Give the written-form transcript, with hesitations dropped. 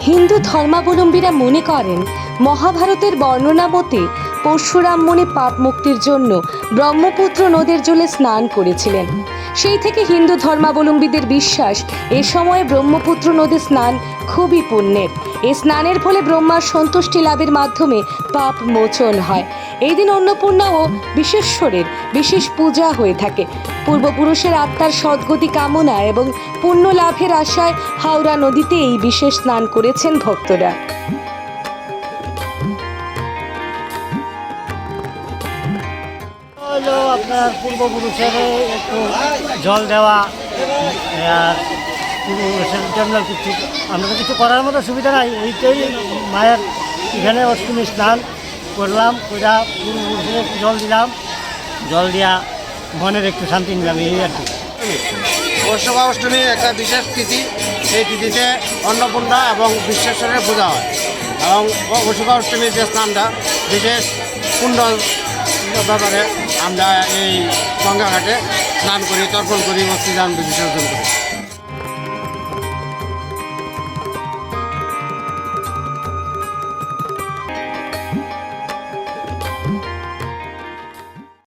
হিন্দু ধর্মাবলম্বীরা মনে করেন মহাভারতের বর্ণনা মতে পরশুরাম মুনি পাপ মুক্তির জন্য ব্রহ্মপুত্র নদের জলে স্নান করেছিলেন। সেই থেকে হিন্দু ধর্মাবলম্বীদের বিশ্বাস এ সময়ে ব্রহ্মপুত্র নদে স্নান খুবই পুণ্যের। এই স্নানের ফলে ব্রহ্মার সন্তুষ্টি লাভের মাধ্যমে পাপ মোচন হয়। এই দিন অন্নপূর্ণা ও বিশেশ্বরের বিশেষ পূজা হয়ে থাকে। পূর্বপুরুষের আত্মার সদ্গতি কামনা এবং পুণ্য লাভের আশায় হাওড়া নদীতে এই বিশেষ স্নান করেছেন ভক্তরা। হলো আপনার পূর্বপুরুষের একটু জল দেওয়া, আর পূর্বপুরুষের জন্য কিছু আমরা তো কিছু করার মতো সুবিধা নাই। এইটাই মায়ের এখানে অষ্টমী স্নান করলাম, কইরা পূর্বপুরুষের একটু জল দিলাম, জল দিয়া মনের একটু শান্তি নিলাম, এই আর কি। বর্ষকা অষ্টমী একটা বিশেষ তিথি। সেই তিথিতে অন্নপূর্ণা এবং বিশ্বেশ্বরের পূজা হয় এবং বর্ষকা অষ্টমীর যে স্নানটা বিশেষ পূর্ণ ব্যাপারে আমরা এই গঙ্গা ঘাটে স্নান করি, তর্পণ করি, অস্থিদান বিসর্জন করি।